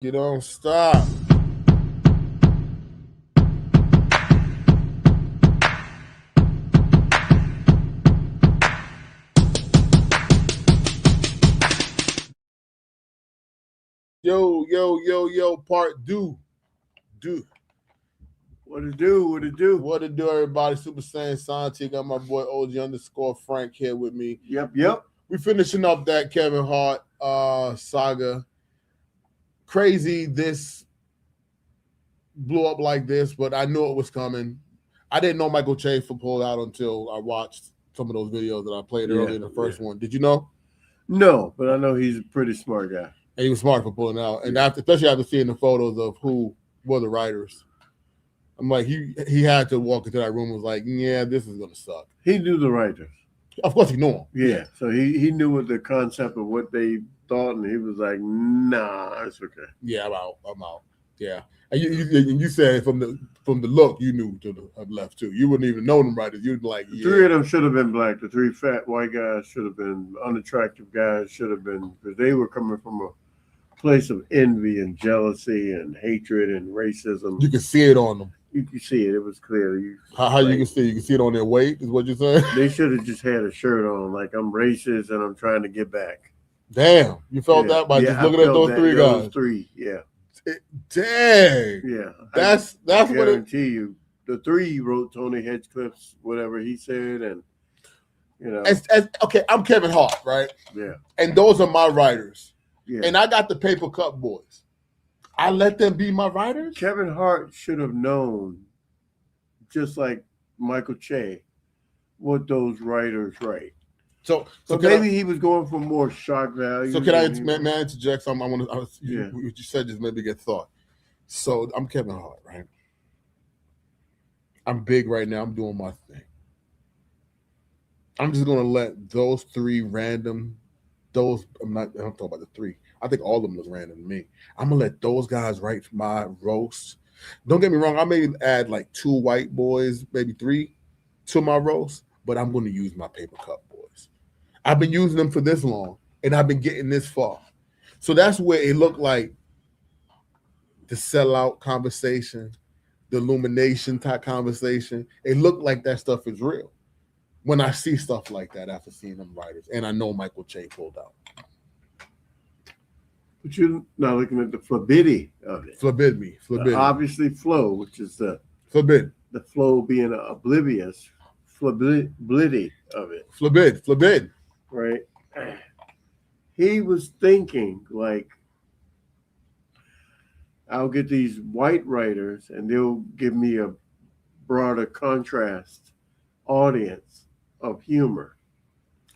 You don't stop. Yo, part do. What it do? What it do? What to do, everybody? Super Saiyan Santi. Got my boy OG_Frank here with me. Yep. We finishing up that Kevin Hart saga. Crazy this blew up like this, but I knew it was coming. I didn't know Michael Che for pulled out until I watched some of those videos that I played earlier in the first one. Did you know? No, but I know he's a pretty smart guy. And he was smart for pulling out. And especially after seeing the photos of who were the writers. I'm like, he had to walk into that room and was like, yeah, this is going to suck. He knew the writers. Of course he knew them. Yeah, so he knew what the concept of what they thought, and he was like, nah, it's okay. Yeah, I'm out. Yeah. And you said from the look, you knew to have left too. You wouldn't even know them writers. You'd be like, yeah. Three of them should have been black. The three fat white guys should have been unattractive guys. Should have been, because they were coming from a place of envy and jealousy and hatred and racism. You could see it on them. You could see it. It was clear. How you can see? You can see it on their weight. Is what you're saying? They should have just had a shirt on, like I'm racist and I'm trying to get back. Damn, you felt that by just looking at those three guys. Those three, yeah. Dang. Yeah. That's I what it. guarantee you. The three wrote Tony Hinchcliffe's whatever he said, and okay, I'm Kevin Hart, right? Yeah. And those are my writers. Yeah. And I got the Paper Cup Boys. I let them be my writers. Kevin Hart should have known, just like Michael Che, what those writers write. So maybe he was going for more shock value. So can I interject something? I want to. You said just maybe get thought. So I'm Kevin Hart, right? I'm big right now. I'm doing my thing. I'm just gonna let those three random. I'm talking about the three. I think all of them look random to me. I'm gonna let those guys write my roast. Don't get me wrong. I may add like two white boys, maybe three, to my roast, but I'm gonna use my Paper Cup Boys. I've been using them for this long, and I've been getting this far. So that's where it looked like the sellout conversation, the illumination type conversation. It looked like that stuff is real when I see stuff like that after seeing them writers, and I know Michael Che pulled out. But you're not looking at the flabidity of it. Forbid. Obviously, flow, which is the forbid. The flow being oblivious, flabidity of it. Flabid. Right. He was thinking like, I'll get these white writers, and they'll give me a broader contrast audience of humor.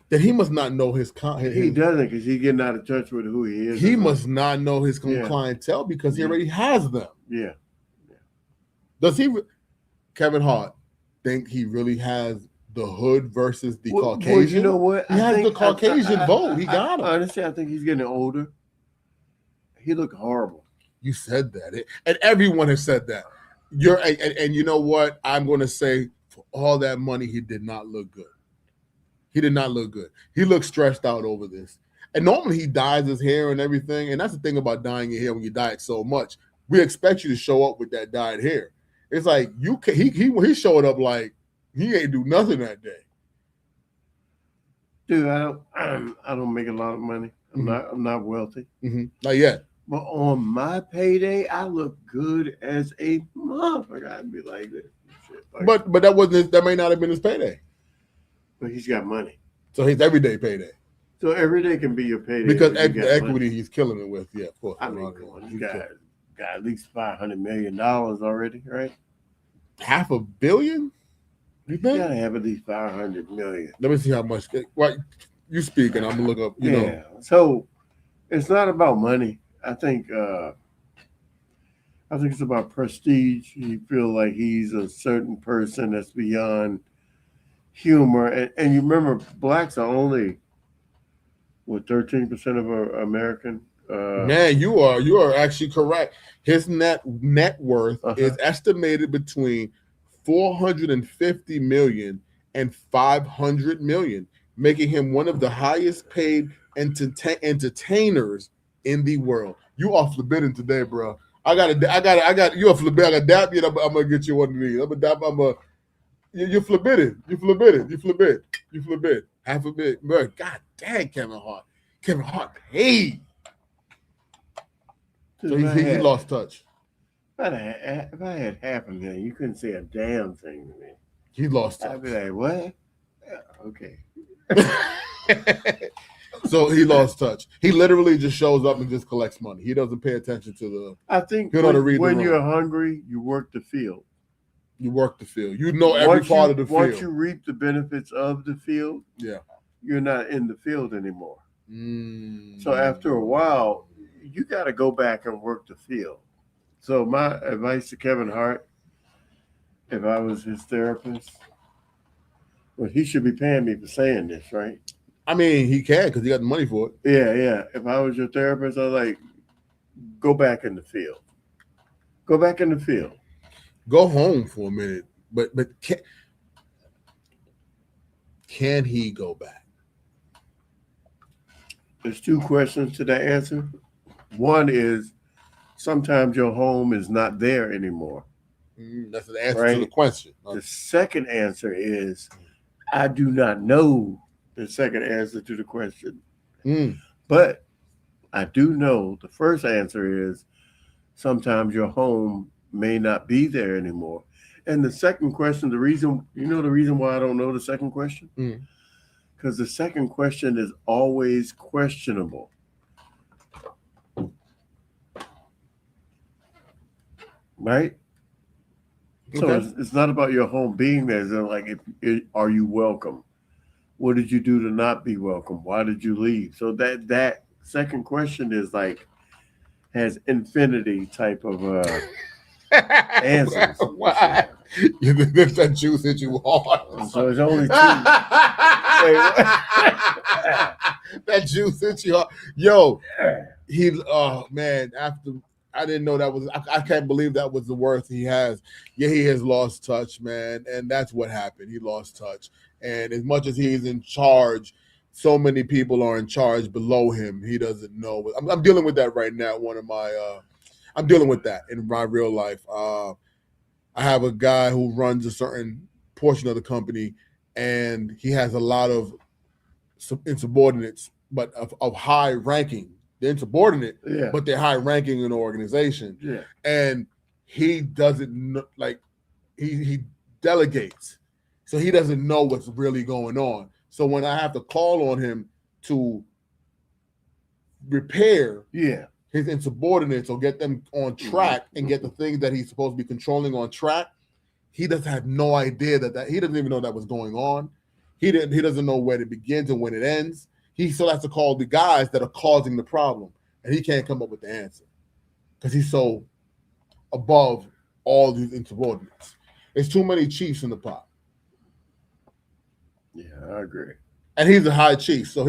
That he must not know his he doesn't, because he's getting out of touch with who he is. He must not know his clientele because he already has them. Yeah. Does Kevin Hart think he really has the hood versus the Caucasian? Well, you know what? He has the Caucasian vote. He got him. Honestly, I think he's getting older. He looked horrible. You said that, and everyone has said that. And you know what? I'm going to say, for all that money, he did not look good. He did not look good. He looked stressed out over this. And normally he dyes his hair and everything. And that's the thing about dyeing your hair when you dye it so much. We expect you to show up with that dyed hair. It's like he showed up like he ain't do nothing that day. Dude, I don't make a lot of money. I'm not wealthy. Mm-hmm. Not yet. But on my payday, I look good as a motherfucker. I'd be like this. But that may not have been his payday. But he's got money. So he's everyday payday. So every day can be your payday. Because the equity he's killing it with, yeah, of course. I mean, he's got at least $500 million already, right? $500 million? You gotta have at least $500 million. Let me see how much. Right, you speak, and I'm gonna look up. You know. So it's not about money. I think it's about prestige. You feel like he's a certain person that's beyond humor, and you remember blacks are only 13% of American. Man, you are actually correct. His net worth is estimated between 450 million and 500 million, making him one of the highest paid entertainers in the world. You are forbidden today, bro. I got. You are forbidden. I got dap you. I'm gonna get you one of these. I'm gonna dap. You're forbidden. You're forbidden. You're forbidden. You're forbidden. Half a bit, bro. God dang, Kevin Hart. Kevin Hart paid. So he lost touch. If I had half a million, you couldn't say a damn thing to me. He lost touch. I'd be like, what? Yeah, okay. So he lost touch. He literally just shows up and just collects money. He doesn't pay attention to the. I think when you're hungry, you work the field. You work the field. You know every part of the field. Once you reap the benefits of the field, you're not in the field anymore. So after a while, you got to go back and work the field. So my advice to Kevin Hart, if I was his therapist, well, he should be paying me for saying this, right? I mean, he can because he got the money for it. Yeah. If I was your therapist, I'd like, go back in the field. Go back in the field. Go home for a minute. But can he go back? There's two questions to that answer. One is, sometimes your home is not there anymore. That's the answer to the question. The second answer is, I do not know the second answer to the question. But I do know the first answer is, sometimes your home may not be there anymore. And the second question, the reason why I don't know the second question? Because the second question is always questionable. Right? So it's not about your home being there. It's like, are you welcome? What did you do to not be welcome? Why did you leave? So that second question is like, has infinity type of answers. Why? If that juice hit you hard. So it's only two. That juice hit you hard. Yo, man, after I didn't know that was, I can't believe that was the worst he has. Yeah, he has lost touch, man. And that's what happened. He lost touch. And as much as he's in charge, so many people are in charge below him. He doesn't know. I'm dealing with that right now. I'm dealing with that in my real life. I have a guy who runs a certain portion of the company, and he has a lot of insubordinates, but of high ranking. They're insubordinate, but they're high ranking in the organization. Yeah. And he doesn't like, he delegates. So he doesn't know what's really going on. So when I have to call on him to repair his insubordinates or get them on track and get the things that he's supposed to be controlling on track, he doesn't have no idea that he doesn't even know that was going on. He doesn't know when it begins and when it ends. He still has to call the guys that are causing the problem, and he can't come up with the answer because he's so above all these insubordinates. There's too many chiefs in the pot. Yeah, I agree. And he's the high chief. So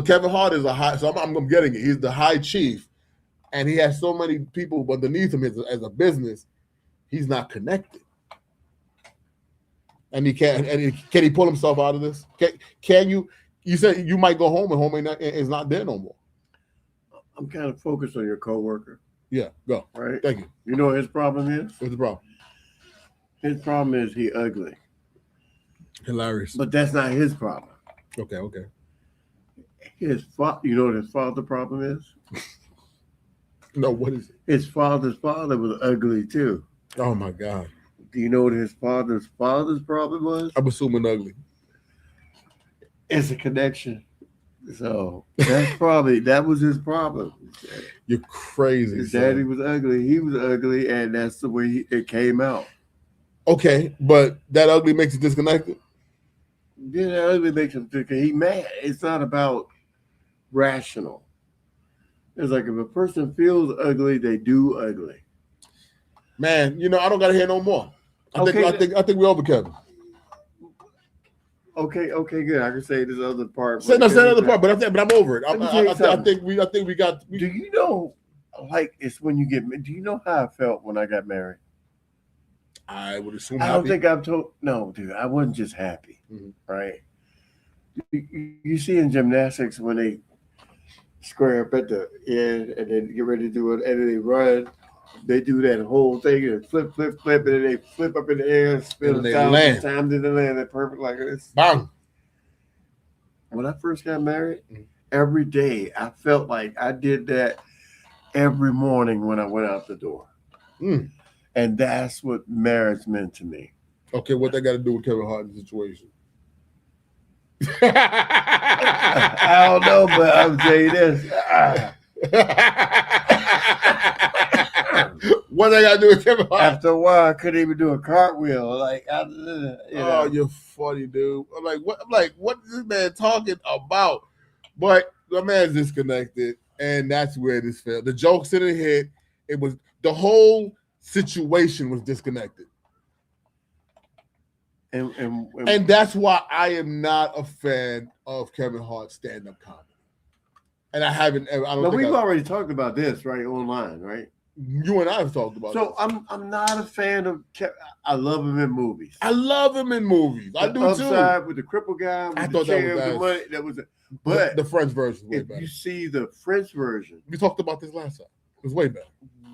Kevin Hart is a high. So I'm getting it. He's the high chief, and he has so many people underneath him as a business. He's not connected, and he can't. And can he pull himself out of this? Can you? You said you might go home and home is not there no more. I'm kind of focused on your coworker. Yeah, go. Right. Thank you. You know what his problem is? What's the problem? His problem is he ugly. Hilarious. But that's not his problem. Okay. You know what his father's problem is? No, what is it? His father's father was ugly too. Oh my God. Do you know what his father's problem was? I'm assuming ugly. It's a connection. So that was his problem. You're crazy. His daddy was ugly. He was ugly, and that's the way it came out. Okay, but that ugly makes it disconnected? Yeah, that ugly makes him think he mad. It's not about rational. It's like if a person feels ugly, they do ugly. Man, I don't gotta hear no more. I think we're over, Kevin. Okay, good. I can say this other part. Say another part, but I'm over it. I think we got. Do you know? Like, it's when you get. Do you know how I felt when I got married? I would assume. I don't think I've told. No, dude, I wasn't just happy, right? You see in gymnastics when they square up at the end, and then get ready to do it, and then they run. They do that whole thing and flip, flip, flip, and then they flip up in the air and spin And a they thousand land. times in the land. They're perfect like this. Bang. When I first got married, every day I felt like I did that every morning when I went out the door. Mm. And that's what marriage meant to me. Okay, what they got to do with Kevin Hart's situation? I don't know, but I'll tell you this. What they got to do with Kevin Hart? After a while, I couldn't even do a cartwheel. Like, Oh, you're funny, dude. I'm like, what is this man talking about? But the man's disconnected, and that's where this failed. The jokes didn't hit. It was the whole situation was disconnected. And that's why I am not a fan of Kevin Hart's stand-up comedy. And I haven't. I don't. No, think we've already talked about this, right? Online, right? You and I have talked about. So this. I'm not a fan of. I love him in movies. I love him in movies. I do Upside too. With the cripple guy. With I the thought that chair, was with the money. That was. But the French version was way if better. you see the French version, We talked about this last time. It was way better.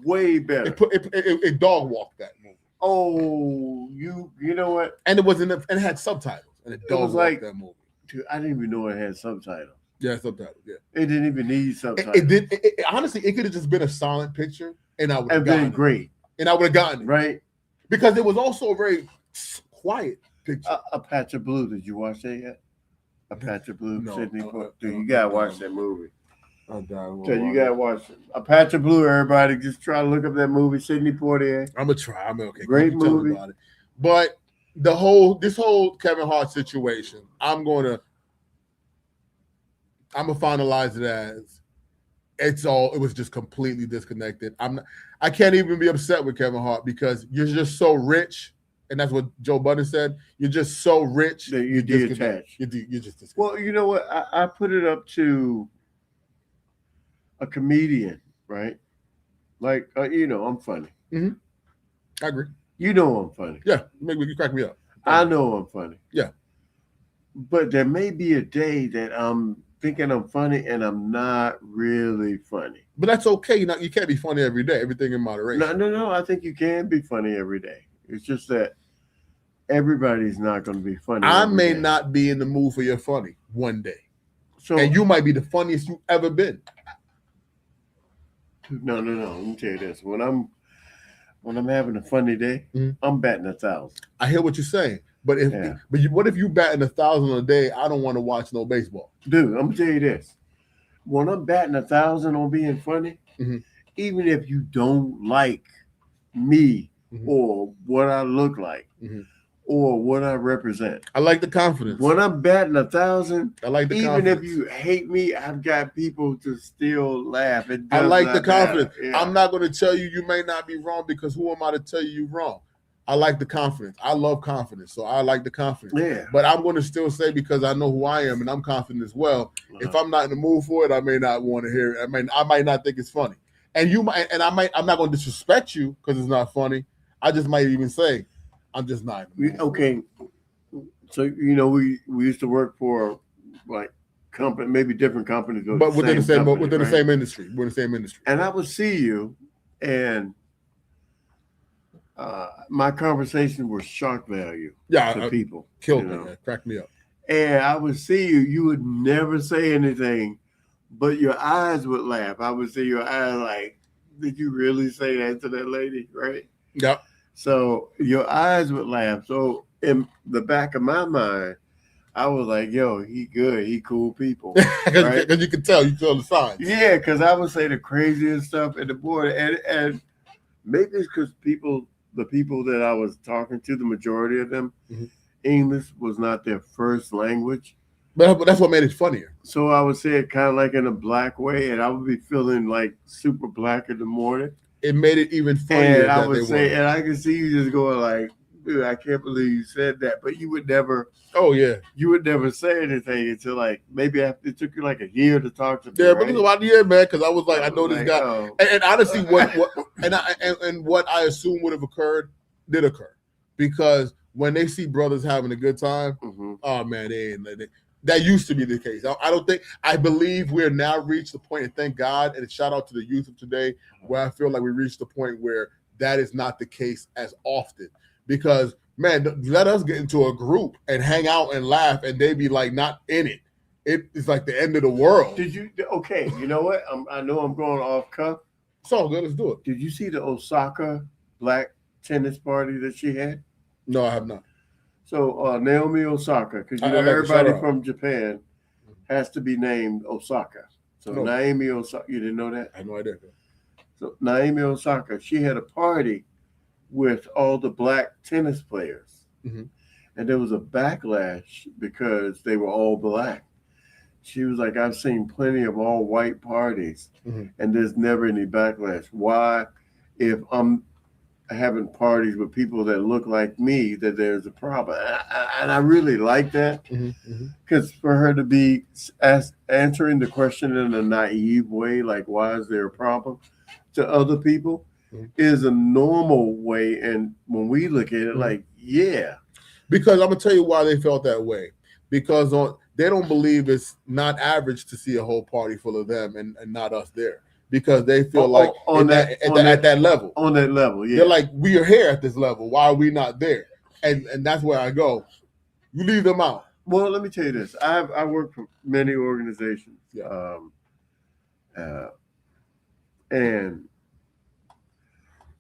Way better. It dog walked that movie. Oh, you know what? And it wasn't. And it had subtitles. And it dog was walked like- that movie. Dude, I didn't even know it had subtitles. Yeah, subtitles. Yeah. It didn't even need subtitles. It did. Honestly, it could have just been a silent picture, and I would have And gotten been great, And I would have gotten it right? because it was also a very quiet picture. A Patch of Blue. Did you watch that yet? A Patch of Blue. No, Sydney no, Poitier. no, Dude, you no, gotta no. watch that movie. Oh, God, So you gotta watch it. A Patch of Blue. Everybody, just try to look up that movie. Sydney Poitier. I'm gonna try. I'm okay. Great You tell me movie. about it. But this whole Kevin Hart situation, I'm gonna finalize it as it was just completely disconnected. I can't even be upset with Kevin Hart because you're just so rich, and that's what Joe Budden said. You're just so rich That you're disconnected. detached. You're just disconnected. Well, you know what? I put it up to a comedian, right? Like, I'm funny. I agree. You know I'm funny. Yeah, maybe you crack me up. I know I'm funny. Yeah. But there may be a day that I'm thinking I'm funny and I'm not really funny. But that's okay. You can't be funny every day. Everything in moderation. No. I think you can be funny every day. It's just that everybody's not going to be funny. I every may day. not be in the mood for your funny one day. So And you might be the funniest you've ever been. no. Let me tell you this: when I'm having a funny day, Mhm. I'm batting 1,000. I hear what you're saying. But what if you batting 1,000 a day? I don't want to watch no baseball. Dude, I'm gonna tell you this: when I'm batting 1,000 on being funny, Mhm. even if you don't like me Mhm. or what I look like Mhm. or what I represent, I like the confidence. when I'm batting 1,000, I like the even confidence. if you hate me, I've got people to still laugh. I like the does not matter. confidence. Yeah. I'm not going to tell you you may not be wrong because who am I to tell you you're wrong? I like the confidence. I love confidence, so I like the confidence. Yeah. But I'm going to still say because I know who I am and I'm confident as well. If I'm not in the mood for it, I may not want to hear it. I might not think it's funny. And you might, and I'm not going to disrespect you because it's not funny. I just might even say, I'm just not. Okay. So we used to work for like company, maybe different companies, But within the same company, right? same industry. We're in the same industry. And I would see you, and my conversation was shock value to people. Killed me, man. Cracked me up. And I would see you. You would never say anything, but your eyes would laugh. I would see your eyes like, did you really say that to that lady? Right? Yep. So your eyes would laugh. So in the back of my mind, I was like, yo, he good. He cool people. Because Right? you can tell the signs. Yeah, because I would say the craziest stuff at the board. And maybe it's because the people that I was talking to, the majority of them, Mhm. English was not their first language. But that's what made it funnier. So I would say it kind of like in a black way, and I would be feeling like super black in the morning. It made it even funnier. And I that would they say, were. and I could see you just going like, dude, I can't believe you said that. But you would never say anything until like maybe after it took you like a year to talk to me. Yeah, but right? it was about a year, man, because I was like, I know this Like, guy. oh. And honestly, what I assume would have occurred did occur. Because when they see brothers having a good time, Mhm. oh man, that used to be the case. I don't think. I believe we're now reached the point, and thank God, and shout out to the youth of today, where I feel like we reached the point where that is not the case as often. Because man, let us get into a group and hang out and laugh, and they be like not in it. It's like the end of the world. Did you? Okay, you know what? I know I'm going off cuff. It's all good. Let's do it. Did you see the Osaka black tennis party that she had? No, I have not. So Naomi Osaka, because you know everybody from Japan has to be named Osaka. So Naomi Osaka, you didn't know that? I had no idea. So Naomi Osaka, she had a party with all the black tennis players. Mm-hmm. And there was a backlash because they were all black. She was like, I've seen plenty of all white parties, and there's never any backlash. Why, if I'm having parties with people that look like me, that there's a problem? And I really like that, because for her to be answering the question in a naive way, like, why is there a problem, to other people, is a normal way. And when we look at it, like, yeah. Because I'm going to tell you why they felt that way. Because they don't believe it's not average to see a whole party full of them and not us there. Because they feel at that level. On that level, yeah. They're like, we are here at this level. Why are we not there? And that's where I go. You leave them out. Well, let me tell you this. I work for many organizations. Yeah. And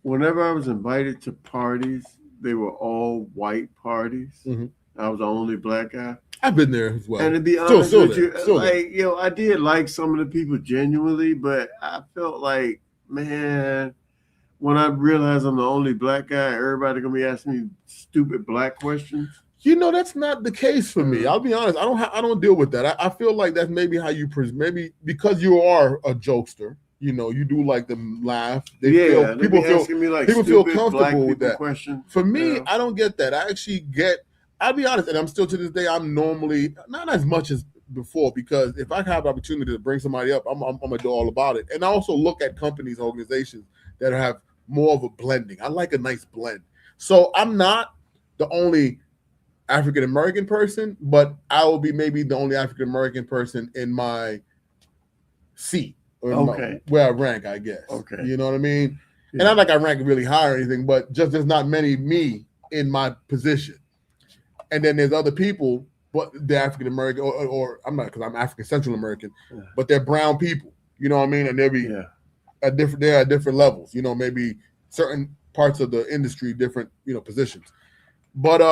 whenever I was invited to parties, they were all white parties. I was the only black guy. I've been there as well. And to be honest with you, I did like some of the people genuinely, but I felt like, man, when I realized I'm the only black guy, everybody gonna be asking me stupid black questions. You know, that's not the case for me. I'll be honest. I don't deal with that. I feel like that's maybe how you maybe because you are a jokester. You know, you do like to laugh. People feel comfortable with that. Questions, for me, I don't get that. I actually get. I'll be honest, and I'm still to this day. I'm normally not as much as before, because if I have the opportunity to bring somebody up, I'm gonna do all about it. And I also look at companies, organizations that have more of a blending. I like a nice blend. So I'm not the only African American person, but I will be maybe the only African American person in my seat. Where I rank, I guess. Okay. You know what I mean? Yeah. And not like I rank really high or anything, but just there's not many me in my position. And then there's other people, but they're African American, or I'm not, because I'm African Central American, but they're brown people. You know what I mean? And they're at different levels. You know, maybe certain parts of the industry, different positions. But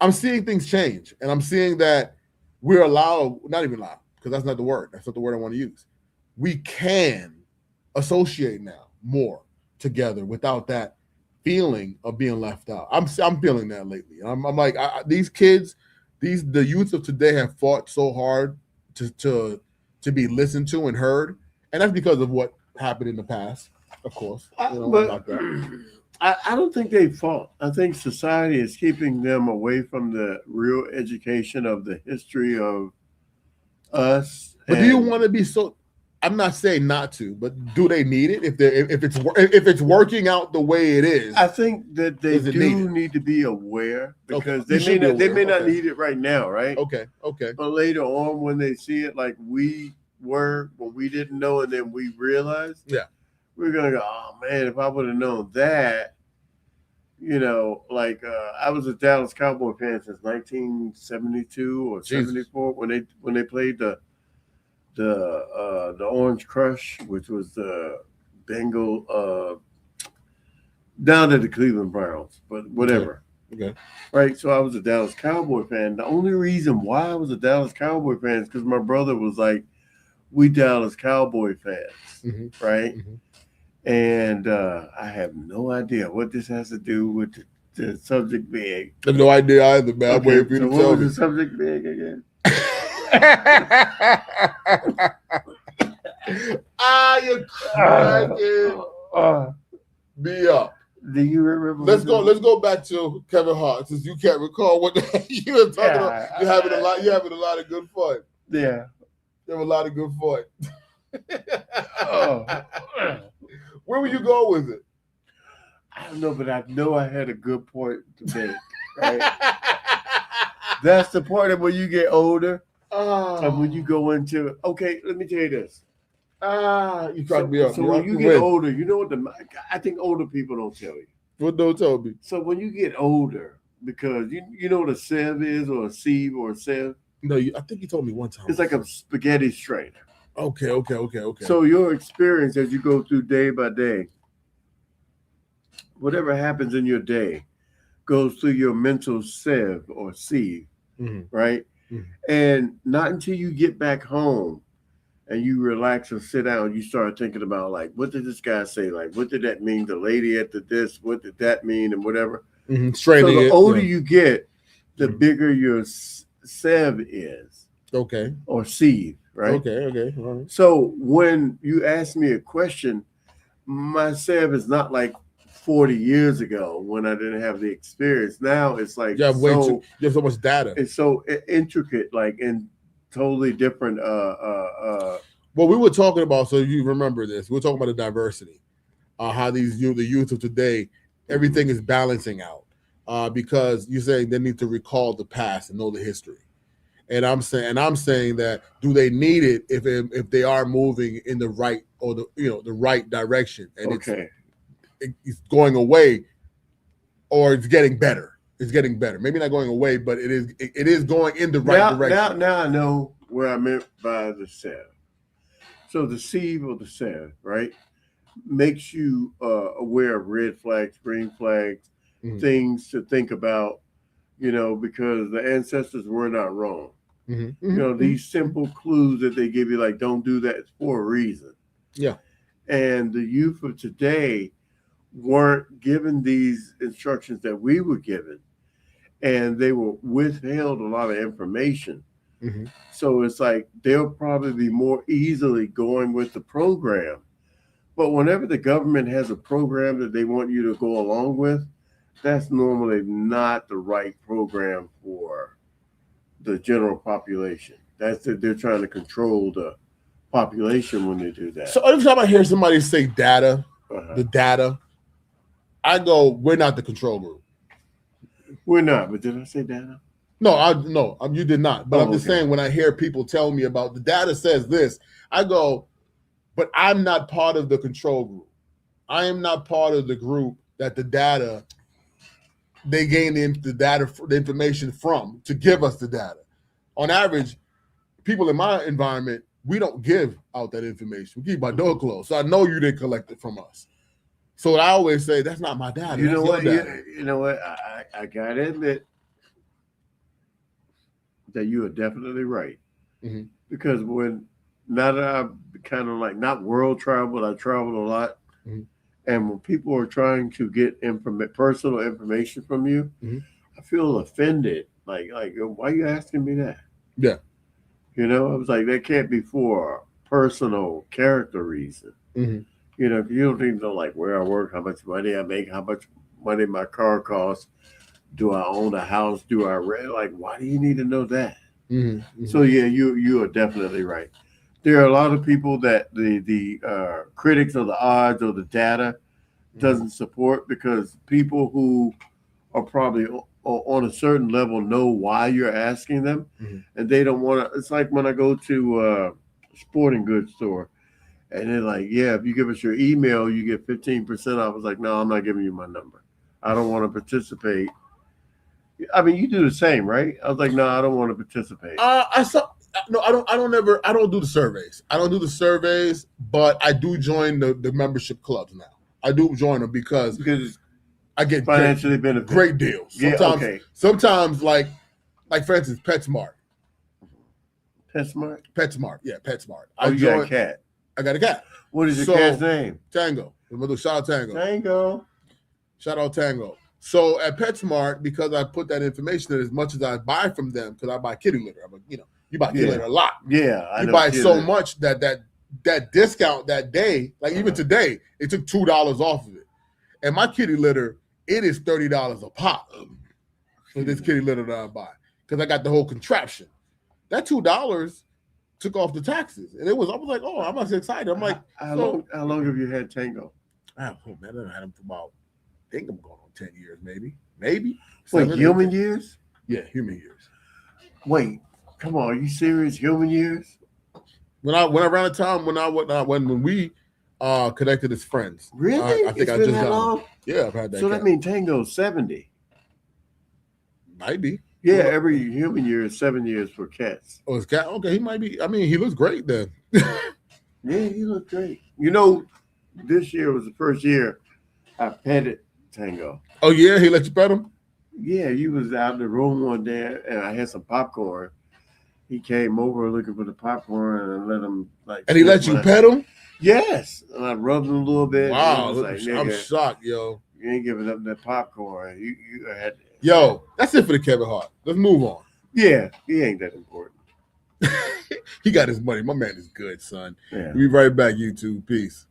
I'm seeing things change, and I'm seeing that we're allowed, not even allowed, because that's not the word. That's not the word I want to use. We can associate now more together without that feeling of being left out. I'm feeling that lately. I'm like, these kids, the youth of today have fought so hard to be listened to and heard, and that's because of what happened in the past, of course. I don't think they fought. I think society is keeping them away from the real education of the history of us. But do you want to be so? I'm not saying not to, but do they need it if it's working out the way it is? I think that they do need to be aware, because they may not need it right now, right? Okay. But later on, when they see it, like we were when we didn't know, and then we realized, we're gonna go, oh man, if I would have known that, I was a Dallas Cowboy fan since 1972 or 74 when they played the Orange Crush, which was the Bengal down at the Cleveland Browns, but whatever. Okay. Right. So I was a Dallas Cowboy fan. The only reason why I was a Dallas Cowboy fan is because my brother was like, we Dallas Cowboy fans, right? And I have no idea what this has to do with the subject being. I have no idea either, man. I'm waiting for you to tell me. What was the subject being again? You're cracking me up. Do you remember? Let's go back to Kevin Hart, since you can't recall what you were talking about. You're having a lot of good fun. Yeah, you have a lot of good fun. Where would you go with it? I don't know, but I know I had a good point to make. Right? That's the part of when you get older and when you Oh, go into. Okay, let me tell you this. you cracked me up. So You when have you to get win. older, you know what I think older people don't tell you. What don't tell me? So when you get older, because you know what a sieve is, or a sieve, or a sieve, No, I think you told me one time. it's like a spaghetti strainer. Okay. So your experience as you go through day by day, whatever happens in your day, goes through your mental sieve or sieve, Mm-hmm. right? Mm-hmm. And not until you get back home and you relax and sit down, you start thinking about like, what did this guy say? Like, what did that mean? The lady at the this, what did that mean? And whatever. Mm-hmm. So Straining the it. older Yeah. you get, the Mhm. bigger your sieve is Okay. or sieve, right? Okay. All right. So when you ask me a question, my sieve is not like 40 years ago when I didn't have the experience. Now it's like You have way too. You have so much data. it's so intricate, like in totally different. Well, we were talking about. So you remember this? We were talking about the diversity. How the youth of today, everything is balancing out. Because you're saying they need to recall the past and know the history. And I'm saying that do they need it if they are moving in the right or the right direction and Okay. it's going away or it's getting better. It's getting better. Maybe not going away, but it is going in the right direction. Now I know where I meant by the sieve. So the sieve or the sieve, right, makes you aware of red flags, green flags, Mhm. things to think about. Because the ancestors were not wrong. Mm-hmm. These simple clues that they give you, like don't do that, it's for a reason. Yeah. And the youth of today weren't given these instructions that we were given, and they were withheld a lot of information. Mm-hmm. So it's like they'll probably be more easily going with the program. But whenever the government has a program that they want you to go along with, that's normally not the right program for the general population. That's that they're trying to control the population when they do that. So every time I hear somebody say data, Uh-huh. the data, I go, we're not the control group. We're not, but did I say data? No, you did not. But I'm just okay. saying when I hear people tell me about the data says this, I go, but I'm not part of the control group. I am not part of the group that the data they gain the information from to give us the data. On average, people in my environment, we don't give out that information. We keep our door closed. So I know you didn't collect it from us. So I always say that's not my data. You that's know your what? data. You know what? I gotta admit that you are definitely right. Mm-hmm. Because now that I've kind of like not world traveled, I traveled a lot. Mm-hmm. And when people are trying to get personal information from you, mm-hmm. I feel offended. Like, why are you asking me that? Yeah. I was like, that can't be for a personal character reason. Mm-hmm. You don't even know like where I work, how much money I make, how much money my car costs. Do I own a house? Do I rent? Like, why do you need to know that? Mm-hmm. Mm-hmm. So yeah, you are definitely right. There are a lot of people that the critics of the odds or the data doesn't support, because people who are probably on a certain level know why you're asking them, and they don't want to. It's like when I go to a sporting goods store, and they're like, "Yeah, if you give us your email, you get 15% off." I was like, "No, I'm not giving you my number. I don't want to participate." I mean, you do the same, right? I was like, "No, I don't want to participate." I saw. No, I don't do the surveys. I don't do the surveys, but I do join the membership clubs now. I do join them because I get financially great deals. Sometimes like for instance, PetSmart. PetSmart? Yeah, PetSmart. Oh, you got a cat. I got a cat. What is your cat's name? Tango. I'm gonna do shout out Tango. Tango. Shout out Tango. So at PetSmart, because I put that information in, as much as I buy from them, because I buy kitty litter. I'm like, you buy kitty litter a lot. Yeah, you buy so much that discount that day, like even today, it took $2 off of it. And my kitty litter, it is $30 a pop. For this kitty litter that I buy, because I got the whole contraption. That $2 took off the taxes, and I was like, oh, I'm not so excited. I'm like, how long have you had Tango? Oh man, I've had him for about, I think I'm going on 10 years, maybe. Wait, human years? Yeah, human years. Wait, come on, are you serious? Human years? When around the time when we connected as friends. Really? I think It's I been just that got him. long? Yeah, I've had that. So that means Tango's 70. might be. Yeah, Well, every human year is 7 years for cats. Oh, his cat. Okay, he might be. I mean, he looks great then. Yeah, he looked great. You know, this year was the first year I petted Tango. Oh yeah, he let you pet him. Yeah, he was out in the room one day and I had some popcorn. He came over looking for the popcorn and I let him like. And he let you pet him. Yes, and I rubbed him a little bit. Wow, and he was like, I'm nigga, shocked, yo. you ain't giving up that popcorn. You had. Yo, that's it for the Kevin Hart. Let's move on. Yeah, he ain't that important. He got his money. My man is good, son. Yeah. We'll be right back, YouTube. Peace.